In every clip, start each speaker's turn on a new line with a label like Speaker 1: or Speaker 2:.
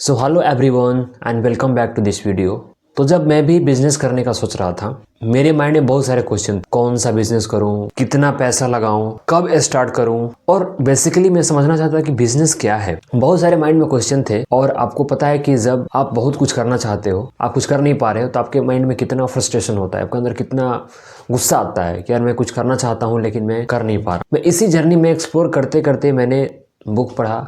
Speaker 1: So hello everyone and welcome back to this video. तो जब मैं भी बिजनेस करने का सोच रहा था, मेरे माइंड में बहुत सारे क्वेश्चन, कौन सा बिजनेस करूं, कितना पैसा लगाऊं, कब स्टार्ट करूं, और बेसिकली मैं समझना चाहता था कि बिजनेस क्या है। बहुत सारे माइंड में क्वेश्चन थे। और आपको पता है कि जब आप बहुत कुछ करना चाहते हो, आप कुछ कर नहीं पा रहे हो, तो आपके माइंड में कितना फ्रस्ट्रेशन होता है, आपके अंदर कितना गुस्सा आता है कि यार मैं कुछ करना चाहता हूँ लेकिन मैं कर नहीं पा रहा। मैं इसी जर्नी में एक्सप्लोर करते करते मैंने बुक पढ़ा,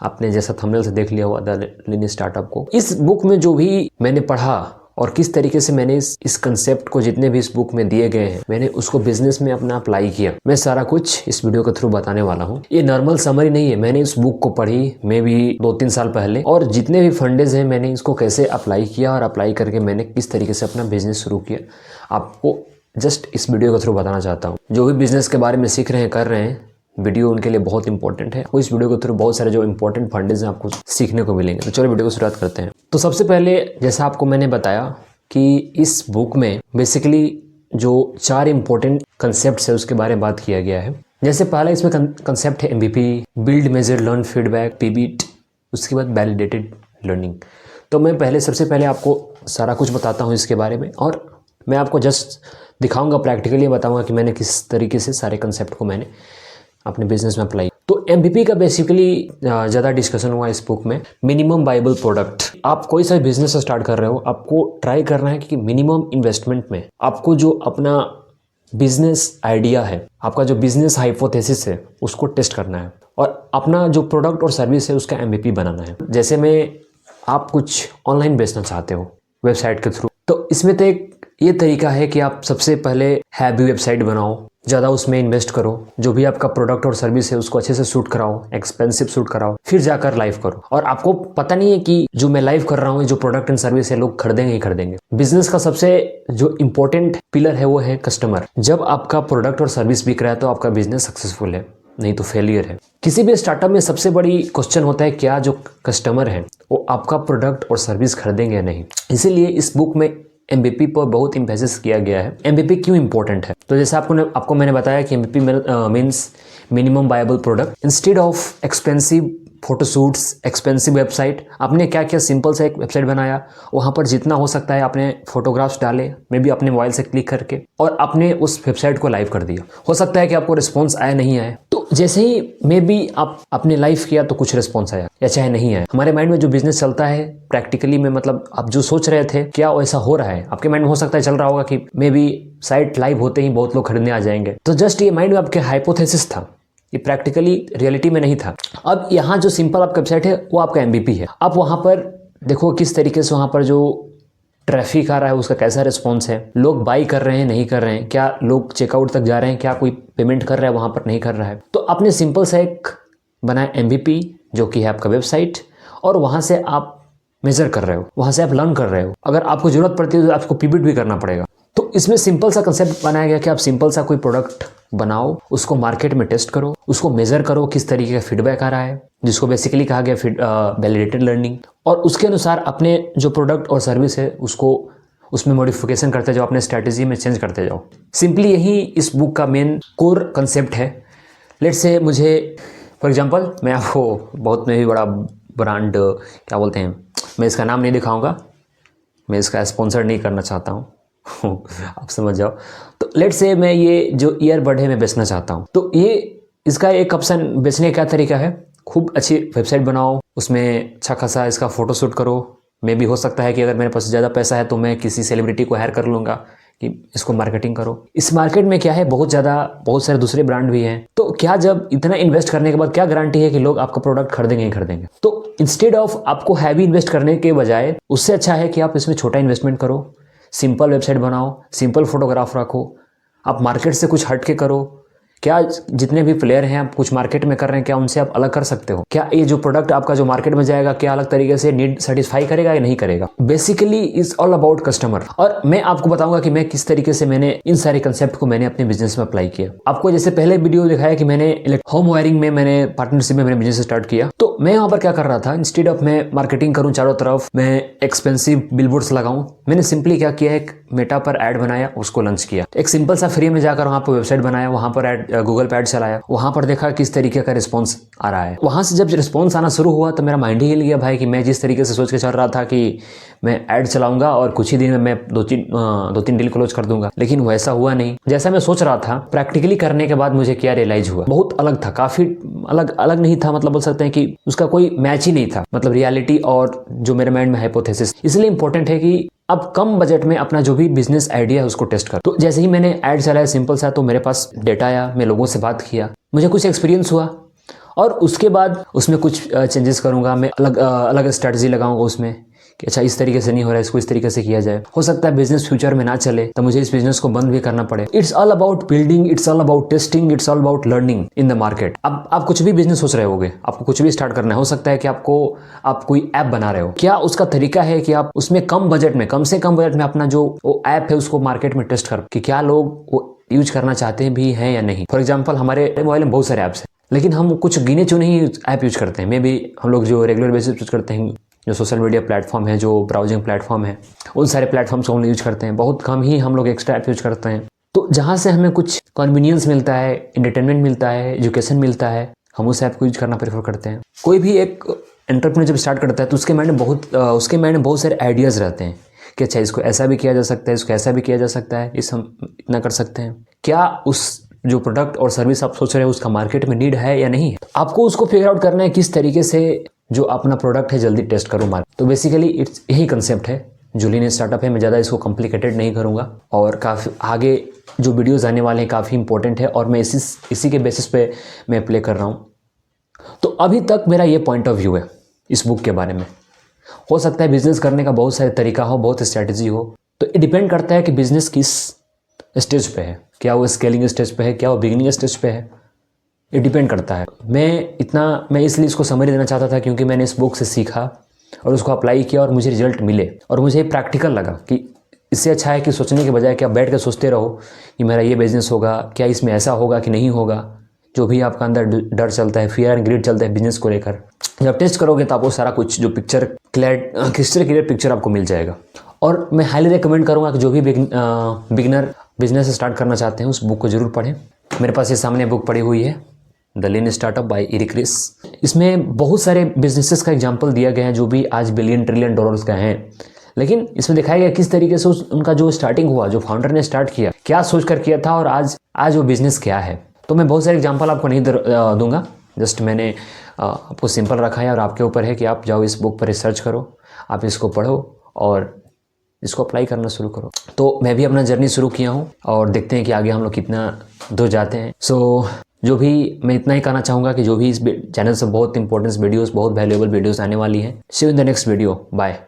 Speaker 1: आपने जैसा थंबनेल से देख लिया हुआ द लीन स्टार्टअप को। इस बुक में जो भी मैंने पढ़ा और किस तरीके से मैंने इस कंसेप्ट को, जितने भी इस बुक में दिए गए हैं, मैंने उसको बिजनेस में अपना अप्लाई किया, मैं सारा कुछ इस वीडियो के थ्रू बताने वाला हूँ। ये नॉर्मल समरी नहीं है, मैंने इस बुक को पढ़ी मैं भी 2-3 साल पहले, और जितने भी फंडेज हैं मैंने इसको कैसे अप्लाई किया और अप्लाई करके मैंने किस तरीके से अपना बिजनेस शुरू किया, आपको जस्ट इस वीडियो के थ्रू बताना चाहता हूँ। जो भी बिजनेस के बारे में सीख रहे हैं, कर रहे हैं, वीडियो उनके लिए बहुत इंपॉर्टेंट है। वो इस वीडियो के थ्रू बहुत सारे जो इंपॉर्टेंट फंडेज हैं आपको सीखने को मिलेंगे। तो चलो वीडियो को शुरुआत करते हैं। तो सबसे पहले, जैसा आपको मैंने बताया कि इस बुक में बेसिकली जो 4 इंपॉर्टेंट कंसेप्ट है उसके बारे में बात किया गया है। जैसे पहला इसमें कंसेप्ट है MVP, build, measure, learn, feedback, pivot, उसके बाद वैलिडेटेड लर्निंग। तो मैं पहले सबसे पहले आपको सारा कुछ बताता हूँ इसके बारे में, और मैं आपको जस्ट दिखाऊंगा, प्रैक्टिकली बताऊंगा कि मैंने किस तरीके से सारे कंसेप्ट को मैंने अपने बिजनेस में अप्लाई। तो MVP का बेसिकली ज़्यादा डिस्कशन हुआ इस बुक में। Minimum viable product. आप कोई सा बिजनेस स्टार्ट कर रहे हो, आपको ट्राई करना है कि मिनिमम इन्वेस्टमेंट में आपको जो अपना बिजनेस आइडिया है, आपका जो बिजनेस हाइपोथेसिस है, उसको टेस्ट करना है, और अपना जो प्रोडक्ट और सर्विस है उसका MVP बनाना है। जैसे में आप कुछ ऑनलाइन बेचना चाहते हो वेबसाइट के थ्रू, तो इसमें तो एक ये तरीका है कि आप सबसे पहले हैवी वेबसाइट बनाओ, ज़्यादा उसमें इन्वेस्ट करो, जो भी आपका प्रोडक्ट और सर्विस है उसको अच्छे से शूट कराओ, एक्सपेंसिव शूट कराओ, फिर जाकर लाइव करो। और आपको पता नहीं है कि जो मैं लाइव कर रहा हूँ, जो प्रोडक्ट एंड सर्विस है, लोग खरीदेंगे ही खरीदेंगे। बिजनेस का सबसे जो इंपॉर्टेंट पिलर है वो है कस्टमर। जब आपका प्रोडक्ट और सर्विस बिक रहा है तो आपका बिजनेस सक्सेसफुल है, नहीं तो फेलियर है। किसी भी स्टार्टअप में सबसे बड़ी क्वेश्चन होता है क्या जो कस्टमर है वो आपका प्रोडक्ट और सर्विस खरीदेंगे या नहीं। इसीलिए इस बुक में MVP पर बहुत इम्फेसिस किया गया है। MVP क्यों इंपॉर्टेंट है? तो जैसे आपको मैंने बताया कि MVP means minimum viable product. Instead of expensive photoshoots, expensive website, आपने क्या किया, सिंपल सा एक वेबसाइट बनाया, वहाँ पर जितना हो सकता है आपने फोटोग्राफ्स डाले, मे बी अपने मोबाइल से क्लिक करके, और आपने उस वेबसाइट को लाइव कर दिया। हो सकता है कि आपको रिस्पॉन्स आया, नहीं आया, तो जैसे ही मे बी आप आपने लाइव किया तो कुछ रिस्पॉन्स आया या चाहे नहीं आया। हमारे माइंड में जो बिजनेस चलता है प्रैक्टिकली में, मतलब आप जो सोच रहे थे क्या वैसा हो रहा है, आपके माइंड में हो सकता है चल रहा होगा कि मे बी साइट लाइव होते ही बहुत लोग खरीदने आ जाएंगे। तो जस्ट ये माइंड में आपके हाइपोथेसिस था, ये प्रैक्टिकली रियलिटी में नहीं था। अब यहाँ जो सिंपल आपका वेबसाइट है वो आपका MVP है। आप वहाँ पर देखो किस तरीके से वहाँ पर जो ट्रैफिक आ रहा है उसका कैसा रिस्पॉन्स है, लोग बाई कर रहे हैं, नहीं कर रहे हैं, क्या लोग चेकआउट तक जा रहे हैं, क्या कोई पेमेंट कर रहा है वहाँ पर, नहीं कर रहा है। तो आपने सिंपल सा एक बनाया MVP जो कि है आपका वेबसाइट, और वहाँ से आप मेजर कर रहे हो, वहाँ से आप लर्न कर रहे हो। अगर आपको जरूरत पड़ती है तो आपको पिवट भी करना पड़ेगा। तो इसमें सिंपल सा कंसेप्ट बनाया गया कि आप सिंपल सा कोई प्रोडक्ट बनाओ, उसको मार्केट में टेस्ट करो, उसको मेजर करो किस तरीके का फीडबैक आ रहा है, जिसको बेसिकली कहा गया वैलिडेटेड लर्निंग, और उसके अनुसार अपने जो प्रोडक्ट और सर्विस है उसको उसमें मॉडिफिकेशन करते जाओ, अपने स्ट्रैटेजी में चेंज करते जाओ। सिंपली यही इस बुक का मेन कोर कंसेप्ट है। लेट्स से मुझे फॉर एग्जांपल, मैं आपको बहुत में भी बड़ा ब्रांड क्या बोलते हैं, मैं इसका नाम नहीं दिखाऊंगा, मैं इसका स्पॉन्सर नहीं करना चाहता हूँ आप समझ जाओ। तो लेट्स से मैं ये जो ईयरबड है मैं बेचना चाहता हूँ, तो ये इसका एक ऑप्शन बेचने का क्या तरीका है, खूब अच्छी वेबसाइट बनाओ, उसमें अच्छा खासा इसका फोटोशूट करो। मे भी हो सकता है कि अगर मेरे पास ज़्यादा पैसा है तो मैं किसी सेलिब्रिटी को हायर कर लूँगा कि इसको मार्केटिंग करो। इस मार्केट में क्या है, बहुत सारे दूसरे ब्रांड भी हैं। तो क्या जब इतना इन्वेस्ट करने के बाद क्या गारंटी है कि लोग आपका प्रोडक्ट खरीदेंगे ही खरीदेंगे? तो इंस्टेड ऑफ आपको हैवी इन्वेस्ट करने के बजाय उससे अच्छा है कि आप इसमें छोटा इन्वेस्टमेंट करो, सिंपल वेबसाइट बनाओ, सिंपल फोटोग्राफ रखो, आप मार्केट से कुछ हट के करो। क्या जितने भी प्लेयर हैं आप कुछ मार्केट में कर रहे हैं, क्या उनसे आप अलग कर सकते हो? क्या ये जो प्रोडक्ट आपका जो मार्केट में जाएगा क्या अलग तरीके से नीड सेटिस्फाई करेगा या नहीं करेगा? Basically is all about customer. और मैं आपको बताऊंगा कि मैं किस तरीके से मैंने इन सारे कंसेप्ट को मैंने अपने बिजनेस में अप्लाई किया। आपको जैसे पहले वीडियो दिखाया कि मैंने होम वायरिंग में मैंने पार्टनरशिप में मैंने बिजनेस स्टार्ट किया। तो मैं यहाँ पर क्या कर रहा था, इंस्टेड ऑफ मैं मार्केटिंग करूँ चारों तरफ, मैं एक्सपेंसिव बिलबोर्ड्स लगाऊं, मैंने सिंपली क्या किया, एक मेटा पर ऐड बनाया, उसको लॉन्च किया। एक सिंपल सा फ्री में जाकर वहाँ पर वेबसाइट बनाया, वहाँ पर ऐड, गूगल पे ऐड चलाया, वहाँ पर देखा किस तरीके का रिस्पॉन्स आ रहा है। वहाँ से जब रिस्पॉन्स आना शुरू हुआ तो मेरा माइंड ही हिल गया भाई, कि मैं जिस तरीके से सोच के चल रहा था कि मैं ऐड चलाऊंगा और कुछ ही दिन में मैं दो तीन डील क्लोज कर दूंगा, लेकिन वैसा हुआ नहीं जैसा मैं सोच रहा था। प्रैक्टिकली करने के बाद मुझे क्या रियलाइज हुआ, बहुत अलग था, काफी अलग नहीं था, मतलब बोल सकते हैं कि उसका कोई मैच ही नहीं था, मतलब रियलिटी और जो मेरे माइंड में हाइपोथेसिस। इसलिए इंपॉर्टेंट है कि अब कम बजट में अपना जो भी बिजनेस आइडिया है उसको टेस्ट कर। तो जैसे ही मैंने ऐड चलाया सिंपल सा, तो मेरे पास डेटा आया, मैं लोगों से बात किया, मुझे कुछ एक्सपीरियंस हुआ, और उसके बाद उसमें कुछ चेंजेस करूंगा, मैं अलग स्ट्रेटजी लगाऊंगा उसमें कि अच्छा इस तरीके से नहीं हो रहा है, इसको इस तरीके से किया जाए। हो सकता है बिजनेस फ्यूचर में ना चले तो मुझे इस बिजनेस को बंद भी करना पड़े। It's all about building, it's all about testing, it's all about learning in the market. अब आप कुछ भी बिजनेस सोच रहे होगे, आपको कुछ भी स्टार्ट करना है, हो सकता है कि आप कोई ऐप बना रहे हो, क्या उसका तरीका है कि आप उसमें कम बजट में, कम से कम बजट में अपना जो वो ऐप है उसको मार्केट में टेस्ट कर, कि क्या लोग वो यूज करना चाहते भी हैं या नहीं। फॉर एग्जाम्पल हमारे मोबाइल में बहुत सारे ऐप्स हैं, लेकिन हम कुछ गिने चुने ही ऐप यूज करते हैं। मे बी हम लोग जो रेगुलर बेसिस यूज करते हैं, जो सोशल मीडिया प्लेटफॉर्म है, जो ब्राउजिंग प्लेटफॉर्म है, उन सारे प्लेटफॉर्म्स को हम यूज करते हैं, बहुत कम ही हम लोग एक्स्ट्रा ऐप यूज करते हैं। तो जहाँ से हमें कुछ कन्वीनियंस मिलता है, इंटरटेनमेंट मिलता है, एजुकेशन मिलता है, हम उस ऐप को यूज करना प्रेफर करते हैं। कोई भी एक एंटरप्रेन्योर जब स्टार्ट करता है तो उसके माइंड में बहुत सारे आइडियाज़ रहते हैं कि अच्छा इसको ऐसा भी किया जा सकता है, इसको ऐसा भी किया जा सकता है, इस हम इतना कर सकते हैं। क्या उस जो प्रोडक्ट और सर्विस आप सोच रहे हो उसका मार्केट में नीड है या नहीं है। आपको उसको फिगर आउट करना है किस तरीके से जो अपना प्रोडक्ट है जल्दी टेस्ट करो मार्केट। तो बेसिकली इट्स यही कंसेप्ट है। जूलियन स्टार्टअप है, मैं ज़्यादा इसको कॉम्प्लिकेटेड नहीं करूँगा, और काफ़ी आगे जो वीडियोज़ आने वाले हैं काफ़ी इंपॉर्टेंट है, और मैं इसी के बेसिस पे मैं प्ले कर रहा हूँ। तो अभी तक मेरा ये पॉइंट ऑफ व्यू है इस बुक के बारे में। हो सकता है बिजनेस करने का बहुत सारे तरीका हो, बहुत स्ट्रैटेजी हो, तो ये डिपेंड करता है कि बिजनेस किस स्टेज पे है, क्या वो स्केलिंग स्टेज पे है, क्या वो बिगिनिंग स्टेज पे है, ये डिपेंड करता है। मैं इसलिए इसको समरी देना चाहता था क्योंकि मैंने इस बुक से सीखा और उसको अप्लाई किया और मुझे रिजल्ट मिले, और मुझे प्रैक्टिकल लगा कि इससे अच्छा है कि सोचने के बजाय कि आप बैठ कर सोचते रहो कि मेरा ये बिजनेस होगा, क्या इसमें ऐसा होगा कि नहीं होगा। जो भी आपका अंदर डर चलता है, फियर एंड ग्रीड चलता है बिजनेस को लेकर, जब टेस्ट करोगे तो आपको सारा कुछ जो क्रिस्टल क्लियर पिक्चर आपको मिल जाएगा। और मैं हाईली रिकमेंड करूँगा कि जो भी बिगिनर बिजनेस स्टार्ट करना चाहते हैं उस बुक को जरूर पढ़ें। मेरे पास ये सामने बुक पड़ी हुई है, the lean startup by Eric Ries. इसमें बहुत सारे बिजनेसेस का एग्जांपल दिया गया है जो भी आज बिलियन ट्रिलियन डॉलर्स का हैं, लेकिन इसमें दिखाया गया किस तरीके से उनका जो स्टार्टिंग हुआ, जो फाउंडर ने स्टार्ट किया, क्या सोच कर किया था, और आज वो बिजनेस क्या है। तो मैं बहुत सारे एग्जांपल आपको नहीं दूंगा, जस्ट मैंने आपको सिंपल रखा है, और आपके ऊपर है कि आप जाओ इस बुक पर रिसर्च करो, आप इसको पढ़ो और इसको अप्लाई करना शुरू करो। तो मैं भी अपना जर्नी शुरू किया हूँ, और देखते हैं कि आगे हम लोग कितना दूर जाते हैं। सो जो भी मैं इतना ही कहना चाहूँगा कि जो भी इस चैनल से बहुत इंपॉर्टेंट वीडियोस, बहुत वैल्यूएबल वीडियोस आने वाली हैं। See you in the next video, bye.